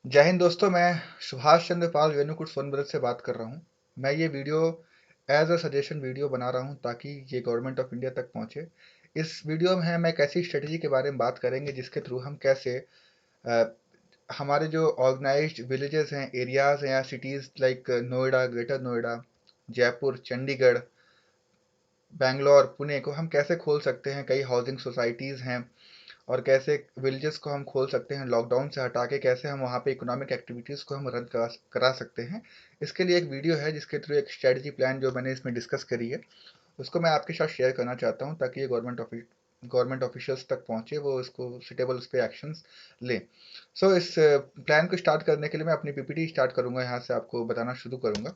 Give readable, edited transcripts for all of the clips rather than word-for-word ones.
जय हिंद दोस्तों। मैं सुभाष चंद्र पाल वेनुकुट सोनभद्र से बात कर रहा हूँ। मैं ये video as a suggestion video बना रहा हूँ ताकि ये गवर्नमेंट ऑफ इंडिया तक पहुँचे। इस वीडियो में हम एक ऐसी स्ट्रेटजी के बारे में बात करेंगे जिसके थ्रू हम कैसे अ, हमारे जो ऑर्गेनाइज्ड विलेजेस हैं, एरियाज हैं या cities like Noida, greater Noida, Jaipur, Chandigarh, Bangalore, Pune को हम कैसे खोल सकते हैं। कई हाउसिंग सोसाइटीज़ हैं और कैसे विलेजेस को हम खोल सकते हैं लॉकडाउन से हटा के, कैसे हम वहाँ पे इकोनॉमिक एक्टिविटीज़ को हम रन करा सकते हैं। इसके लिए एक वीडियो है जिसके थ्रू एक स्ट्रेटजी प्लान जो मैंने इसमें डिस्कस करी है उसको मैं आपके साथ शेयर करना चाहता हूँ ताकि ये गवर्नमेंट ऑफिशियल्स तक पहुँचे, वो इसको सुटेबल उस पर एक्शंस लें। इस प्लान को स्टार्ट करने के लिए मैं अपनी पीपीटी स्टार्ट करूँगा, यहाँ से आपको बताना शुरू करूँगा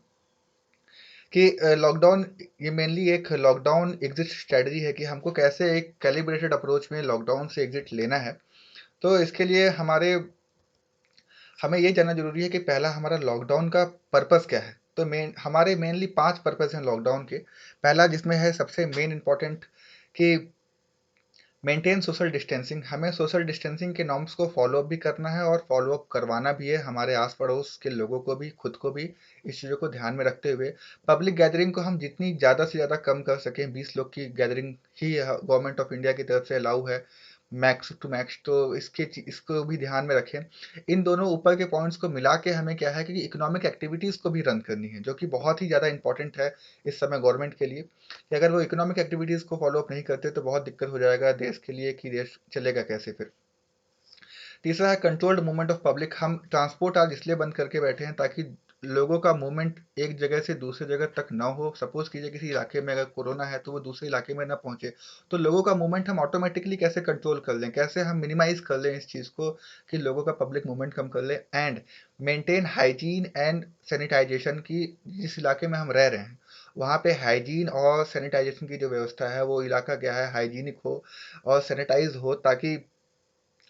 कि लॉकडाउन, ये मेनली एक लॉकडाउन एग्जिट स्ट्रेटजी है कि हमको कैसे एक कैलिब्रेटेड अप्रोच में लॉकडाउन से एग्जिट लेना है। तो इसके लिए हमें ये जानना जरूरी है कि पहला हमारा लॉकडाउन का पर्पस क्या है। तो हमारे मेनली 5 पर्पस हैं लॉकडाउन के। पहला जिसमें है सबसे मेन इंपॉर्टेंट कि मेंटेन सोशल डिस्टेंसिंग। हमें सोशल डिस्टेंसिंग के नॉर्म्स को फॉलो अप भी करना है और फॉलो अप करवाना भी है हमारे आस पड़ोस के लोगों को भी, खुद को भी। इस चीज़ों को ध्यान में रखते हुए पब्लिक गैदरिंग को हम जितनी ज़्यादा से ज़्यादा कम कर सकें, 20 लोग की gathering he government of India की तरफ से अलाउ है, मैक्स टू मैक्स। तो इसको भी ध्यान में रखें। इन दोनों ऊपर के पॉइंट्स को मिला के हमें क्या है कि इकोनॉमिक एक्टिविटीज़ को भी रन करनी है, जो कि बहुत ही ज़्यादा इंपॉर्टेंट है इस समय गवर्नमेंट के लिए। कि अगर वो इकोनॉमिक एक्टिविटीज़ को फॉलो अप नहीं करते तो बहुत दिक्कत हो जाएगा देश के लिए कि देश चलेगा कैसे फिर। तीसरा है कंट्रोल्ड मूवमेंट ऑफ पब्लिक। हम ट्रांसपोर्ट आज इसलिए बंद करके बैठे हैं ताकि लोगों का मूवमेंट एक जगह से दूसरी जगह तक ना हो। सपोज कीजिए किसी इलाके में अगर कोरोना है तो वो दूसरे इलाके में ना पहुंचे, तो लोगों का मूवमेंट हम ऑटोमेटिकली कैसे कंट्रोल कर लें, कैसे हम मिनिमाइज कर लें इस चीज़ को कि लोगों का पब्लिक मूवमेंट कम कर लें। And maintain hygiene and sanitisation की। जिस इलाके में हम रह रहे हैं वहाँ पे हाइजीन और सैनिटाइजेशन की जो व्यवस्था है, वो इलाका क्या है, हाइजीनिक हो और सैनिटाइज हो, ताकि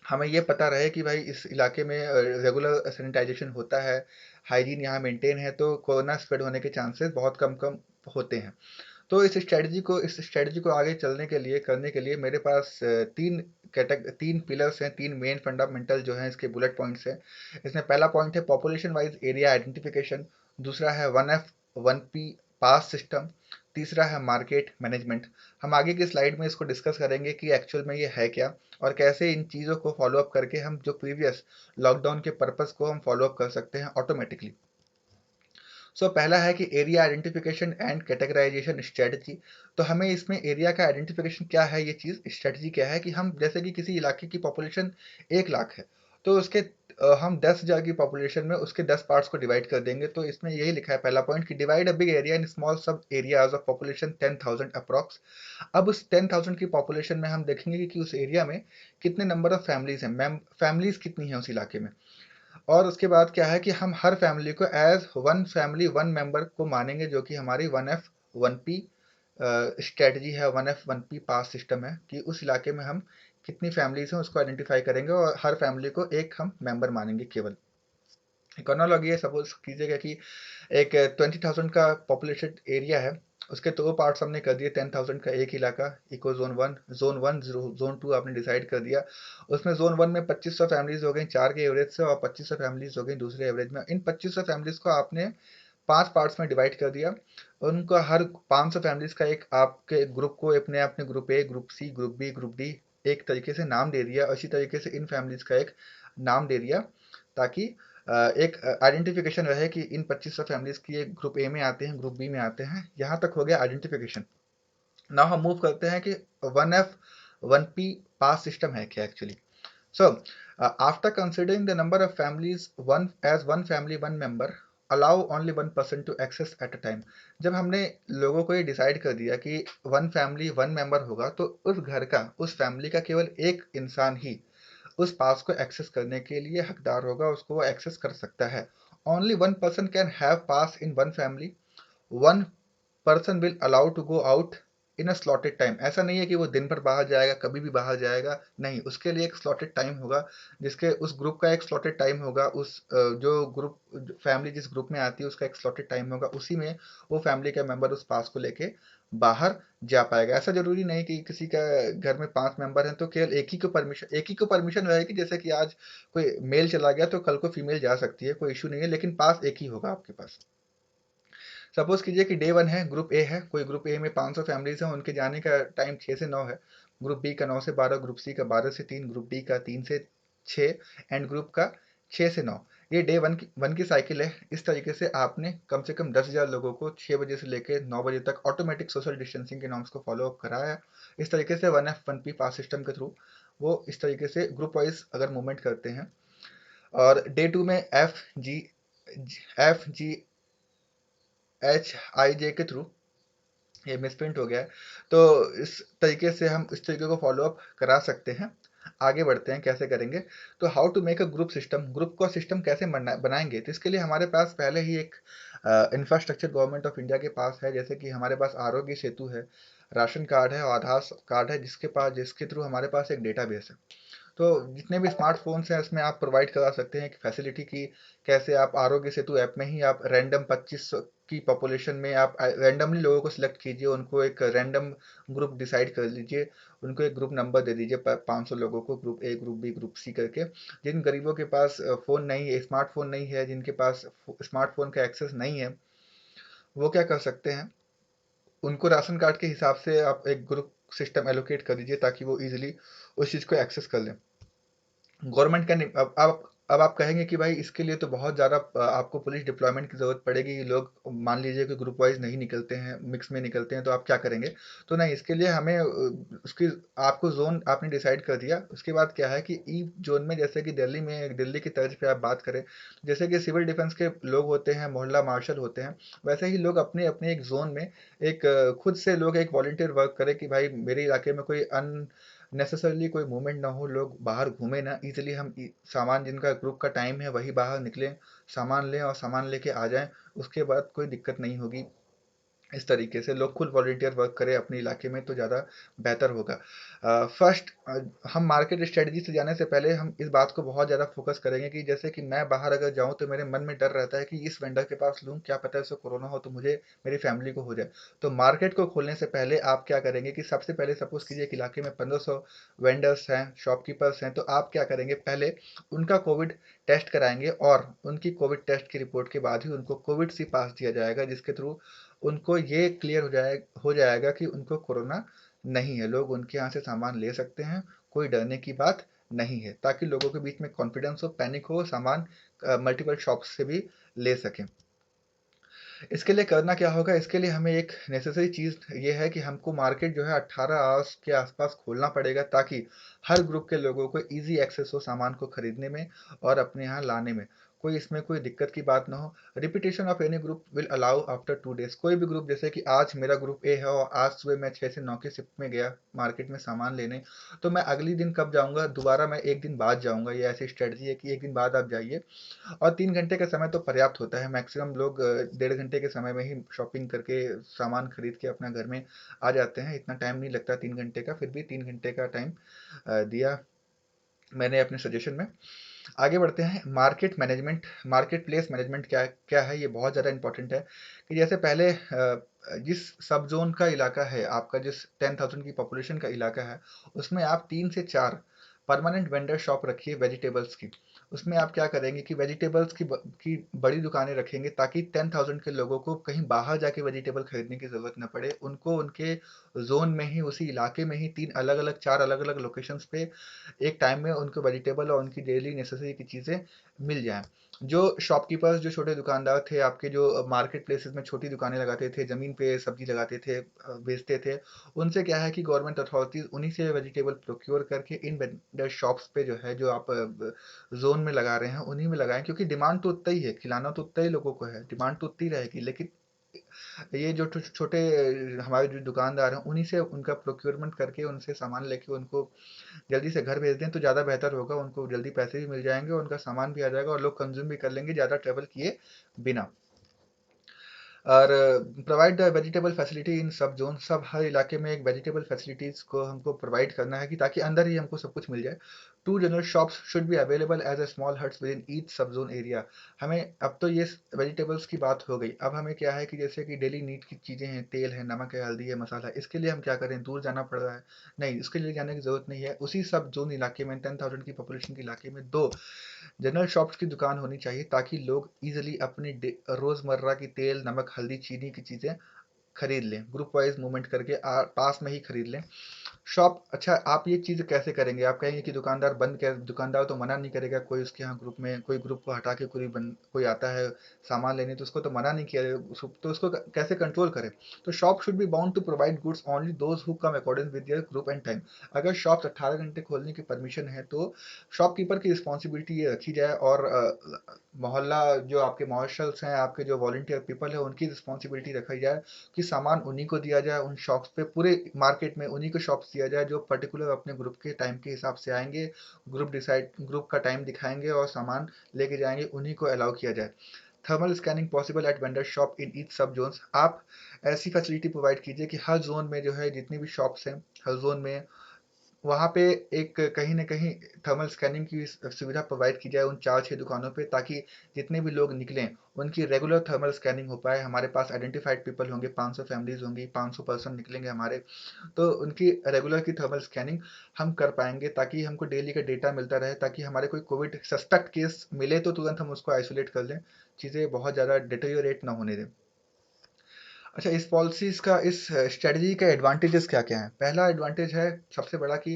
हमें ये पता रहे कि भाई इस इलाके में रेगुलर सैनिटाइजेशन होता है, हाइजीन यहाँ मेंटेन है, तो कोरोना स्प्रेड होने के चांसेस बहुत कम कम होते हैं। तो इस स्ट्रेटजी को आगे चलने के लिए, करने के लिए मेरे पास तीन पिलर्स हैं, तीन मेन फंडामेंटल जो हैं इसके बुलेट पॉइंट्स हैं। इसमें पहला पॉइंट है पॉपुलेशन वाइज एरिया आइडेंटिफिकेशन, दूसरा है 1F 1P पास सिस्टम, तीसरा है मार्केट मैनेजमेंट। हम आगे की स्लाइड में इसको डिस्कस करेंगे कि एक्चुअल में ये है क्या और कैसे इन चीज़ों को फॉलो अप करके हम जो प्रीवियस लॉकडाउन के पर्पस को हम फॉलो अप कर सकते हैं ऑटोमेटिकली। पहला है कि area identification and categorisation strategy. तो हमें इसमें एरिया का आइडेंटिफिकेशन क्या है, ये चीज़ स्ट्रेटजी क्या है कि हम जैसे कि किसी इलाके की पॉपुलेशन 1 लाख है, तो उसके हम 10,000 की पॉपुलेशन में उसके 10 पार्ट्स को डिवाइड कर देंगे। तो इसमें यही लिखा है पहला पॉइंट कि divide a big area in small सब एरियाज ऑफ पॉपुलेशन 10,000 अप्रॉक्स। अब उस 10,000 की पॉपुलेशन में हम देखेंगे कि उस एरिया में कितने नंबर ऑफ फैमिलीज हैं, मैम फैमिलीज कितनी हैं उस इलाके में। और उसके बाद क्या है कि हम हर फैमिली को as one family one member को मानेंगे, जो कि हमारी 1F 1P स्ट्रेटजी है, 1F 1P पास सिस्टम है कि उस इलाके में हम कितनी फैमिलीज हैं उसको आइडेंटिफाई करेंगे और हर फैमिली को एक हम मेंबर मानेंगे केवल। इकोनॉलॉगी है, सपोज कीजिएगा कि एक 20,000 का पॉपुलेशन एरिया है, उसके दो पार्ट्स हमने कर दिए। 10,000 का एक इलाका, इको जोन 1, जोन 1, जोन 2 आपने डिसाइड कर दिया। उसमें जोन 1 में 2500 फैमिलीज हो गई 4 के एवरेज से और 2500 फैमिलीज हो गई दूसरे एवरेज में। इन 2500 फैमिलीज को आपने 5 पार्ट्स में डिवाइड कर दिया। उनको हर 500 फैमिलीज का एक आपके ग्रुप को अपने अपने group A, group C, group B, group D एक तरीके से नाम दे दिया। इसी तरीके से इन फैमिलीज का एक नाम दे दिया ताकि एक आइडेंटिफिकेशन रहे कि इन 2500 फैमिलीज की एक ग्रुप ए में आते हैं, ग्रुप बी में आते हैं। यहाँ तक हो गया आइडेंटिफिकेशन। नाउ हम मूव करते हैं कि 1F 1P पास सिस्टम है क्या actually. So, after considering the number of families, one family, one member, allow only one person to access at a time। जब हमने लोगों को ये डिसाइड कर दिया कि वन फैमिली वन मेंबर होगा, तो उस घर का, उस फैमिली का केवल एक इंसान ही उस पास को एक्सेस करने के लिए हकदार होगा, उसको वो एक्सेस कर सकता है। Only one person can have pass in one family. One person will allow to go out in a slotted time. ऐसा नहीं है कि वो दिन भर बाहर जाएगा, कभी भी बाहर जाएगा, नहीं, उसके लिए एक स्लॉटेड टाइम होगा, जिसके उस ग्रुप का एक स्लॉटेड टाइम होगा, उस जो ग्रुप फैमिली जिस ग्रुप में आती है उसका एक स्लॉटेड टाइम होगा, उसी में वो फैमिली का मेंबर उस पास को लेके बाहर जा पाएगा। ऐसा जरूरी नहीं कि किसी का घर में 5 मेंबर हैं तो केवल एक ही को परमिशन रहेगी, जैसे कि आज कोई मेल चला गया तो कल को फीमेल जा सकती है, कोई इशू नहीं है, लेकिन पास एक ही होगा आपके पास। सपोज कीजिए कि डे 1 है, ग्रुप ए है, कोई ग्रुप ए में 500 फैमिलीज हैं, उनके जाने का टाइम 6 से 9 है, ग्रुप बी का 9 से 12, ग्रुप सी का 12 से 3, ग्रुप डी का 3 से 6 एंड ग्रुप का 6 से 9। ये डे वन की साइकिल है। इस तरीके से आपने कम से कम 10,000 लोगों को 6 बजे से लेकर 9 बजे तक ऑटोमेटिक सोशल डिस्टेंसिंग के नॉर्म्स को फॉलो अप कराया। इस तरीके से 1F1P पास सिस्टम के थ्रू वो इस तरीके से ग्रुप वाइज अगर मूवमेंट करते हैं। और डे 2 में FGHIJ के थ्रू, ये मिसप्रिंट हो गया है, तो इस तरीके से हम इस तरीके को फॉलो अप करा सकते हैं। आगे बढ़ते हैं कैसे करेंगे। तो how to make a group system, group का सिस्टम कैसे बनाएंगे, तो इसके लिए हमारे पास पहले ही एक इंफ्रास्ट्रक्चर गवर्नमेंट ऑफ इंडिया के पास है। जैसे कि हमारे पास आरोग्य सेतु है, राशन कार्ड है, आधार कार्ड है, जिसके थ्रू हमारे पास एक डेटाबेस है। तो जितने भी स्मार्टफोन्स हैं उसमें आप प्रोवाइड करा सकते हैं कि फैसिलिटी की, कैसे आप आरोग्य सेतु ऐप में ही आप रैंडम 25 की पॉपुलेशन में आप रैंडमली लोगों को सिलेक्ट कीजिए, उनको एक रैंडम ग्रुप डिसाइड कर लीजिए, उनको एक ग्रुप नंबर दे दीजिए 500 लोगों को, group A, group B, group C करके। जिन गरीबों के पास फ़ोन नहीं है, स्मार्टफोन नहीं है, जिनके पास स्मार्टफोन का एक्सेस नहीं है, वो क्या कर सकते हैं, उनको राशन कार्ड के हिसाब से आप एक ग्रुप सिस्टम एलोकेट कर दीजिए ताकि वो इजीली उस चीज़ को एक्सेस कर लें। गवर्नमेंट का नहीं। अब आप कहेंगे कि भाई इसके लिए तो बहुत ज़्यादा आपको पुलिस डिप्लॉयमेंट की ज़रूरत पड़ेगी, लोग मान लीजिए कि ग्रुप वाइज नहीं निकलते हैं, मिक्स में निकलते हैं, तो आप क्या करेंगे। तो नहीं, इसके लिए हमें उसकी आपको जोन आपने डिसाइड कर दिया, उसके बाद क्या है कि ई जोन में, जैसे कि दिल्ली में, दिल्ली की तर्ज पे आप बात करें, जैसे कि सिविल डिफेंस के लोग होते हैं, मोहल्ला मार्शल होते हैं, वैसे ही लोग अपने अपने एक जोन में एक खुद से लोग एक वॉलंटियर वर्क करें कि भाई मेरे इलाके में कोई नेसेसरली कोई मूवमेंट ना हो, लोग बाहर घूमे ना इजीली, हम सामान, जिनका ग्रुप का टाइम है वही बाहर निकलें, सामान लें और सामान लेके आ जाएं, उसके बाद कोई दिक्कत नहीं होगी। इस तरीके से लोग खुद वॉलंटियर वर्क करें अपने इलाके में तो ज़्यादा बेहतर होगा। फर्स्ट, हम मार्केट स्ट्रेटजी से जाने से पहले हम इस बात को बहुत ज़्यादा फोकस करेंगे कि जैसे कि मैं बाहर अगर जाऊं तो मेरे मन में डर रहता है कि इस वेंडर के पास लूं, क्या पता है उसे कोरोना हो तो मुझे, मेरी फैमिली को हो जाए। तो मार्केट को खोलने से पहले आप क्या करेंगे कि सबसे पहले सपोज कीजिए एक इलाके में 1500 वेंडर्स हैं, शॉपकीपर्स हैं, तो आप क्या करेंगे, पहले उनका कोविड टेस्ट कराएंगे और उनकी कोविड टेस्ट की रिपोर्ट के बाद ही उनको कोविड सी पास दिया जाएगा, जिसके थ्रू उनको ये क्लियर हो जाएगा कि उनको कोरोना नहीं है, लोग उनके यहाँ से सामान ले सकते हैं, कोई डरने की बात नहीं है, ताकि लोगों के बीच में कॉन्फिडेंस हो, पैनिक हो, सामान मल्टीपल शॉप्स से भी ले सकें। इसके लिए करना क्या होगा, इसके लिए हमें एक नेसेसरी चीज़ ये है कि हमको मार्केट जो है 18 आवर्स के आसपास खोलना पड़ेगा, ताकि हर ग्रुप के लोगों को इजी एक्सेस हो सामान को खरीदने में और अपने यहाँ लाने में, कोई इसमें कोई दिक्कत की बात ना हो। Repetition of any group will allow after 2 days. कोई भी ग्रुप, जैसे कि आज मेरा ग्रुप ए है और आज सुबह मैं 6 से 9 की शिफ्ट में गया मार्केट में सामान लेने, तो मैं अगली दिन कब जाऊंगा, दोबारा मैं एक दिन बाद जाऊंगा। ये ऐसी स्ट्रेटजी है कि एक दिन बाद आप जाइए, और 3 घंटे का समय तो पर्याप्त होता है, मैक्सिमम लोग 1.5 घंटे के समय में ही शॉपिंग करके सामान खरीद के अपना घर में आ जाते हैं, इतना टाइम नहीं लगता 3 घंटे का, फिर भी 3 घंटे का टाइम दिया मैंने अपने सजेशन में। आगे बढ़ते हैं, market management, market place management क्या क्या है, ये बहुत ज़्यादा इंपॉर्टेंट है। कि जैसे पहले जिस सब जोन का इलाका है आपका, जिस 10,000 की पॉपुलेशन का इलाका है, उसमें आप 3 से 4 परमानेंट वेंडर शॉप रखिए वेजिटेबल्स की। उसमें आप क्या करेंगे कि वेजिटेबल्स की बड़ी दुकानें रखेंगे, ताकि 10,000 के लोगों को कहीं बाहर जाके वेजिटेबल खरीदने की ज़रूरत न पड़े, उनको उनके जोन में ही, उसी इलाके में ही 4 अलग अलग लोकेशंस पे एक टाइम में उनको वेजिटेबल और उनकी डेली नेसेसरी की चीज़ें मिल जाएँ। जो शॉपकीपर्स, जो छोटे दुकानदार थे आपके, जो मार्केट प्लेसेस में छोटी दुकानें लगाते थे, ज़मीन पे सब्जी लगाते थे, बेचते थे, उनसे क्या है कि गवर्नमेंट अथॉरिटीज़ उन्हीं से वेजिटेबल प्रोक्योर करके इन वेंडर शॉप्स पे जो है, जो आप ज़ोन में लगा रहे हैं, उन्हीं में लगाएँ, क्योंकि डिमांड तो उतना ही है, खिलाना तो उतना ही लोगों को है, डिमांड तो उतनी रहेगी, लेकिन ये जो छोटे हमारे जो दुकानदार हैं, उन्हीं से उनका प्रोक्योरमेंट करके उनसे सामान लेके उनको जल्दी से घर भेज दें तो ज़्यादा बेहतर होगा, उनको जल्दी पैसे भी मिल जाएंगे, उनका सामान भी आ जाएगा और लोग कंज्यूम भी कर लेंगे ज़्यादा ट्रैवल किए बिना। और provide the vegetable facility in सब जोन, सब हर इलाके में एक वेजिटेबल फैसिलिटीज़ को हमको प्रोवाइड करना है कि ताकि अंदर ही हमको सब कुछ मिल जाए। Two general shops should be available as a small huts within each sub zone area. हमें अब तो ये वेजिटेबल्स की बात हो गई, अब हमें क्या है कि जैसे कि डेली नीड की चीज़ें हैं, तेल है, नमक है, हल्दी है, मसाला, इसके लिए हम क्या करें, दूर जाना पड़ रहा है? नहीं, इसके लिए जाने की ज़रूरत नहीं है। उसी सब जोन इलाके में 10,000 की पॉपुलेशन के इलाके में दो जनरल शॉप्स की दुकान होनी चाहिए ताकि लोग इजीली अपनी रोजमर्रा की तेल, नमक, हल्दी, चीनी की चीजें खरीद लें, ग्रुप वाइज मूवमेंट करके पास में ही खरीद लें। शॉप, अच्छा आप ये चीज़ कैसे करेंगे? आप कहेंगे कि दुकानदार बंद कर, दुकानदार तो मना नहीं करेगा, कोई उसके यहाँ ग्रुप में कोई ग्रुप को हटा के कोई आता है सामान लेने, तो उसको तो मना नहीं किया, तो उसको कैसे कंट्रोल करें? तो shop should be bound to provide goods only those who come according with their group and time. अगर शॉप्स 18 घंटे खोलने की परमिशन है तो शॉपकीपर की रिस्पॉन्सिबिलिटी ये रखी जाए, और मोहल्ला जो आपके मार्शल्स हैं, आपके जो वॉलंटियर पीपल है, उनकी रिस्पॉन्सिबिलिटी रखी जाए कि सामान उन्हीं को दिया जाए, उन शॉप्स पे, पूरे मार्केट में उन्हीं को शॉप्स दिया जाए जो पर्टिकुलर अपने ग्रुप के टाइम के हिसाब से आएंगे, ग्रुप का टाइम दिखाएंगे और सामान लेके जाएंगे, उन्हीं को अलाउ किया जाए। Thermal scanning possible at vendor shop in each सब जोन्स। आप ऐसी फैसिलिटी प्रोवाइड कीजिए कि हर जोन में जो है जितनी भी शॉप्स हैं, हर जोन में वहाँ पे एक कहीं न कहीं थर्मल स्कैनिंग की सुविधा प्रोवाइड की जाए उन 4-6 दुकानों पे, ताकि जितने भी लोग निकलें, उनकी रेगुलर थर्मल स्कैनिंग हो पाए। हमारे पास आइडेंटिफाइड पीपल होंगे, 500 फैमिलीज़ होंगी, 500 पर्सन निकलेंगे हमारे, तो उनकी रेगुलर की थर्मल स्कैनिंग हम कर पाएँगे ताकि हमको डेली का डेटा मिलता रहे, ताकि हमारे कोई कोविड सस्पेक्ट केस मिले तो तुरंत हम उसको आइसोलेट कर लें, चीज़ें बहुत ज़्यादा डिटेरियोरेट ना होने दें। अच्छा, इस पॉलिसीज़ का, इस स्ट्रेटजी के एडवांटेजेस क्या-क्या हैं? पहला एडवांटेज है सबसे बड़ा कि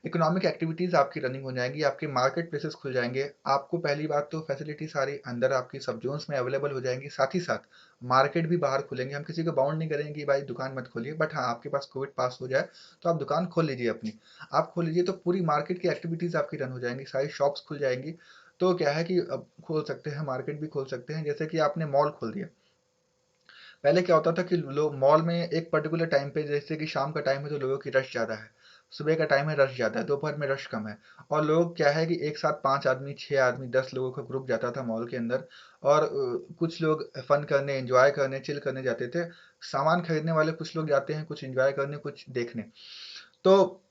इकोनॉमिक एक्टिविटीज़ आपकी रनिंग हो जाएँगी, आपके मार्केट प्लेसेस खुल जाएँगे। आपको पहली बात तो फैसिलिटी सारी अंदर आपकी सब ज़ोन्स में अवेलेबल हो जाएँगी, साथ ही साथ मार्केट भी बाहर खुलेंगे। हम किसी को बाउंड नहीं करेंगे कि भाई दुकान मत खोलिए, बट हाँ, आपके पास कोविड पास हो जाए तो आप दुकान खोल लीजिए अपनी। आप खोल लीजिए तो पूरी मार्केट की एक्टिविटीज़ आपकी रन हो जाएँगी, सारी शॉप्स खुल जाएँगी। तो क्या है कि अब खोल सकते हैं, मार्केट भी खोल सकते हैं, जैसे कि आपने मॉल खोल दिया। पहले क्या होता था कि लोग मॉल में एक पर्टिकुलर टाइम पे, जैसे कि शाम का टाइम है तो लोगों की रश ज़्यादा है, सुबह का टाइम है रश ज़्यादा है, दोपहर में रश कम है, और लोग क्या है कि एक साथ 5 आदमी, 6 आदमी, 10 लोगों का ग्रुप जाता था मॉल के अंदर, और कुछ लोग फन करने, एंजॉय करने, चिल करने जाते थे। सामान खरीदने वाले कुछ लोग जाते हैं, कुछ एंजॉय करने, कुछ देखने। तो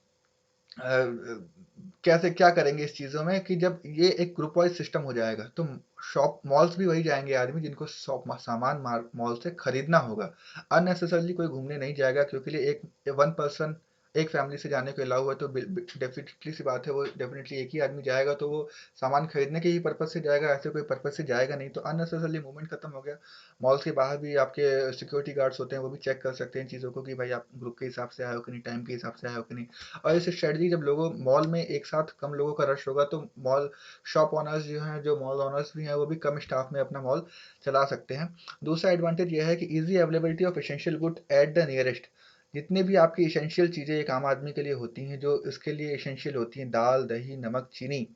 कैसे क्या करेंगे इस चीज़ों में कि जब ये एक ग्रुप वाइज सिस्टम हो जाएगा तो शॉप मॉल्स भी वही जाएंगे आदमी जिनको सामान मॉल से खरीदना होगा। अननेसेसरली कोई घूमने नहीं जाएगा, क्योंकि लिए एक वन पर्सन एक फैमिली से जाने को अलाउ हुआ, तो डेफिनेटली सी बात है वो डेफिनेटली एक ही आदमी जाएगा, तो वो सामान खरीदने के ही पर्पज से जाएगा, ऐसे कोई पर्पज से जाएगा नहीं, तो अननेसेसरली मूवमेंट खत्म हो गया। मॉल्स के बाहर भी आपके सिक्योरिटी गार्ड्स होते हैं, वो भी चेक कर सकते हैं चीज़ों को कि भाई आप ग्रुप के हिसाब से आए हो कि नहीं, टाइम के हिसाब से आए हो कि नहीं। और इस स्ट्रेटजी, जब लोगों मॉल में एक साथ कम लोगों का रश होगा तो मॉल शॉप ओनर्स जो हैं, जो मॉल ओनर्स भी हैं, वो भी कम स्टाफ में अपना मॉल चला सकते हैं। दूसरा एडवांटेज यह है कि easy availability of essential good at the nearest. जितनी भी आपकी एसेंशियल चीज़ें एक आम आदमी के लिए होती हैं, जो इसके लिए एसेंशियल होती हैं, दाल, दही, नमक, चीनी,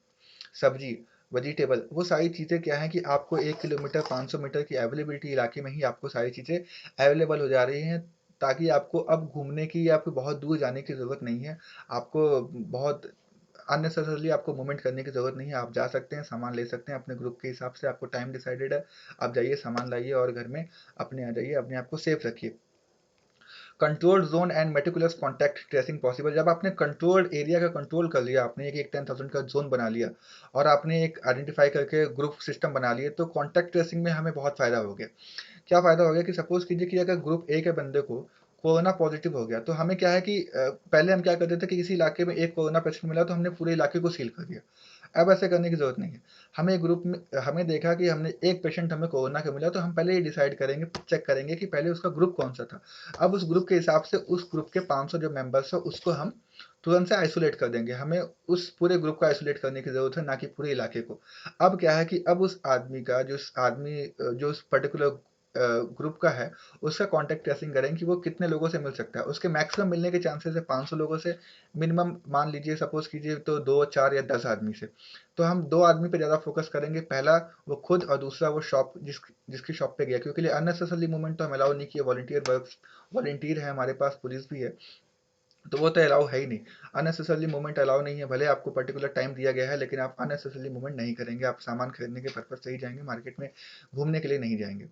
सब्जी, वेजिटेबल, वो सारी चीज़ें क्या हैं कि आपको 1 किलोमीटर, 500 मीटर की अवेलेबिलिटी इलाके में ही आपको सारी चीज़ें अवेलेबल हो जा रही हैं, ताकि आपको अब घूमने की या आपको बहुत दूर जाने की ज़रूरत नहीं है। आपको बहुत अननेसेसरली आपको मूवमेंट करने की ज़रूरत नहीं है। आप जा सकते हैं, सामान ले सकते हैं अपने ग्रुप के हिसाब से, आपको टाइम डिसाइडेड है, आप जाइए, सामान लाइए और घर में अपने आ जाइए, अपने आप को सेफ रखिए। Controlled zone and meticulous contact tracing possible. जब आपने कंट्रोल्ड एरिया का कंट्रोल कर लिया, आपने एक 10,000 का जोन बना लिया और आपने एक आइडेंटिफाई करके ग्रुप सिस्टम बना लिए, तो कॉन्टैक्ट ट्रेसिंग में हमें बहुत फ़ायदा हो गया। क्या फ़ायदा हो गया कि सपोज़ कीजिए कि अगर ग्रुप ए के बंदे को कोरोना पॉजिटिव हो गया, तो हमें क्या है कि पहले हम क्या करते थे कि किसी इलाके में एक कोरोना पेशेंट मिला तो हमने पूरे इलाके को सील कर दिया। अब ऐसा करने की ज़रूरत नहीं है। हमें ग्रुप में हमें देखा कि हमने एक पेशेंट हमें कोरोना का मिला, तो हम पहले ये डिसाइड करेंगे, चेक करेंगे कि पहले उसका ग्रुप कौन-सा था। अब उस ग्रुप के हिसाब से उस ग्रुप के 500 जो मेंबर्स हैं, उसको हम तुरंत से आइसोलेट कर देंगे। हमें उस पूरे ग्रुप को आइसोलेट करने की ज़रूरत है, ना कि पूरे इलाके को। अब क्या है कि अब उस आदमी का, जो उस पर्टिकुलर ग्रुप का है, उसका कॉन्टैक्ट ट्रेसिंग करें कि वो कितने लोगों से मिल सकता है। उसके मैक्सिमम मिलने के चांसेस है 500 लोगों से, मिनिमम मान लीजिए, सपोज़ कीजिए तो 2, 4 या 10 आदमी से। तो हम 2 आदमी पे ज़्यादा फ़ोकस करेंगे, पहला वो खुद और दूसरा वो शॉप जिसकी शॉप पे गया, क्योंकि अननेसेसरली मूवमेंट तो हम अलाउ नहीं किए। वॉलंटियर है हमारे पास, पुलिस भी है, तो वो तो अलाउ है ही नहीं। अननेसेसरली मूवमेंट अलाउ नहीं है, भले आपको पर्टिकुलर टाइम दिया गया है, लेकिन आप अननेसेसरली मूवमेंट नहीं करेंगे। आप सामान खरीदने के पर्पज़ से ही जाएँगे, मार्केट में घूमने के लिए नहीं जाएँगे।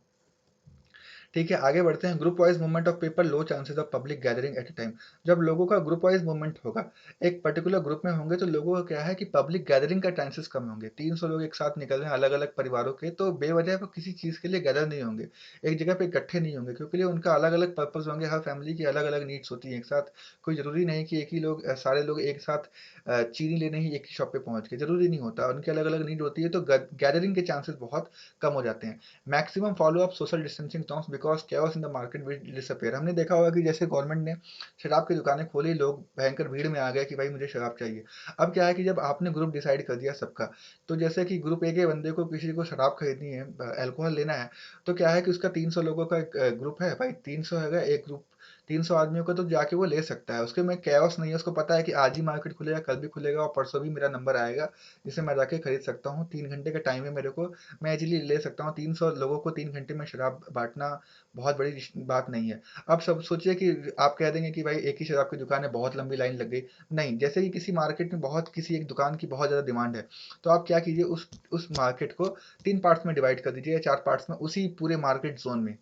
ठीक है, आगे बढ़ते हैं। Group wise movement of people, low chances of public gathering at a time. जब लोगों का ग्रुप वाइज मूवमेंट होगा, एक पर्टिकुलर ग्रुप में होंगे, तो लोगों का क्या है कि पब्लिक गैदरिंग का चांसेस कम होंगे। 300 लोग एक साथ निकल रहे हैं अलग अलग परिवारों के, तो बेवजह वो किसी चीज़ के लिए गैदर नहीं होंगे, एक जगह पे इकट्ठे नहीं होंगे, क्योंकि उनका अलग अलग पर्पज होंगे। हर फैमिली की अलग अलग नीड्स होती है एक साथ। कोई ज़रूरी नहीं कि एक ही लोग सारे लोग एक साथ चीनी लेने ही एक ही शॉप पे पहुंच गए, ज़रूरी नहीं होता। उनकी अलग अलग नीड होती है, तो गैदरिंग के चांसेस बहुत कम हो जाते हैं। Maximum follow up social distancing terms because chaos in the market will disappear. हमने देखा होगा कि जैसे गवर्नमेंट ने शराब की दुकानें खोली, लोग भयंकर भीड़ में आ गए कि भाई मुझे शराब चाहिए। अब क्या है कि जब आपने ग्रुप डिसाइड कर दिया सबका, तो जैसे कि ग्रुप ए के बंदे को किसी को शराब खरीदनी है, अल्कोहल लेना है, तो क्या है कि उसका 300 लोगों का एक ग्रुप है, भाई 300 है एक ग्रुप, 300 आदमियों का, तो जाके वो ले सकता है। उसके में कैओस नहीं है, उसको पता है कि आज ही मार्केट खुलेगा, कल भी खुलेगा और परसों भी मेरा नंबर आएगा जिसे मैं जाके खरीद सकता हूँ। 3 घंटे का टाइम है मेरे को, मैं इजीली ले सकता हूँ। 300 लोगों को 3 घंटे में शराब बांटना बहुत बड़ी बात नहीं है। अब सब सोचिए कि आप कह देंगे कि भाई एक ही शराब की दुकान है, बहुत लंबी लाइन लग गई। नहीं, जैसे कि किसी मार्केट में बहुत, किसी एक दुकान की बहुत ज़्यादा डिमांड है, तो आप क्या कीजिए, उस मार्केट को 3 पार्ट्स में डिवाइड कर दीजिए या 4 पार्ट्स में, उसी पूरे मार्केट जोन में,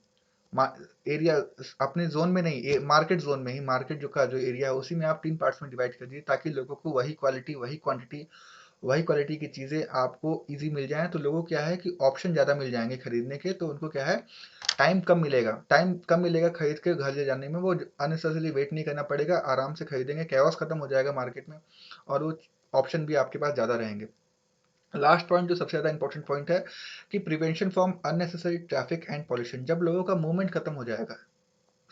एरिया, अपने जोन में नहीं, मार्केट जोन में ही, मार्केट जो का जो एरिया है उसी में आप 3 पार्ट्स में डिवाइड कर दीजिए, ताकि लोगों को वही क्वालिटी, वही क्वालिटी की चीज़ें आपको इजी मिल जाएं। तो लोगों को क्या है कि ऑप्शन ज़्यादा मिल जाएंगे खरीदने के, तो उनको क्या है, टाइम कम मिलेगा खरीद के घर ले जाने में। वो अननेसेसरी वेट नहीं करना पड़ेगा, आराम से खरीदेंगे, कैओस खत्म हो जाएगा मार्केट में, और वो ऑप्शन भी आपके पास ज़्यादा रहेंगे। लास्ट पॉइंट जो सबसे ज़्यादा इंपॉर्टेंट पॉइंट है कि prevention from unnecessary traffic and pollution. जब लोगों का मूवमेंट खत्म हो जाएगा,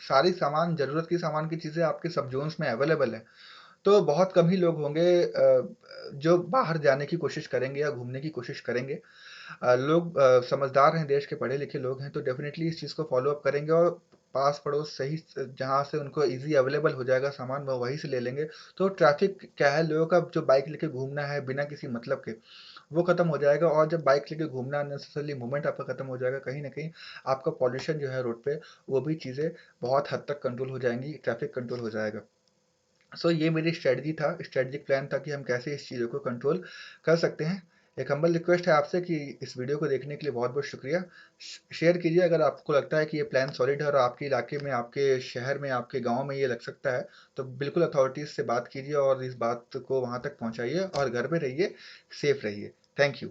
सारी सामान, जरूरत की सामान की चीज़ें आपके सब जोन्स में अवेलेबल है, तो बहुत कम ही लोग होंगे जो बाहर जाने की कोशिश करेंगे या घूमने की कोशिश करेंगे। लोग समझदार हैं, देश के पढ़े लिखे लोग हैं, तो डेफिनेटली इस चीज़ को फॉलो अप करेंगे, और पास पड़ोस सही जहाँ से उनको इजी अवेलेबल हो जाएगा सामान, वो वहीं से ले लेंगे। तो ट्रैफिक क्या है, लोगों का जो बाइक लेके घूमना है बिना किसी मतलब के, वो खत्म हो जाएगा। और जब बाइक लेके घूमना, अननेसेसरली मूवमेंट आपका खत्म हो जाएगा, कहीं ना कहीं आपका पॉल्यूशन जो है रोड पे, वो भी चीज़ें बहुत हद तक कंट्रोल हो जाएंगी, ट्रैफिक कंट्रोल हो जाएगा। सो ये मेरी स्ट्रेटजी था, स्ट्रेटजिक प्लान था कि हम कैसे इस चीज़ों को कंट्रोल कर सकते हैं। एक हम्बल रिक्वेस्ट है आपसे कि इस वीडियो को देखने के लिए बहुत बहुत शुक्रिया। शेयर कीजिए अगर आपको लगता है कि ये प्लान सॉलिड है और आपके इलाके में, आपके शहर में, आपके गांव में ये लग सकता है, तो बिल्कुल अथॉरिटीज़ से बात कीजिए और इस बात को वहां तक पहुंचाइए, और घर पे रहिए, सेफ रहिए। Thank you.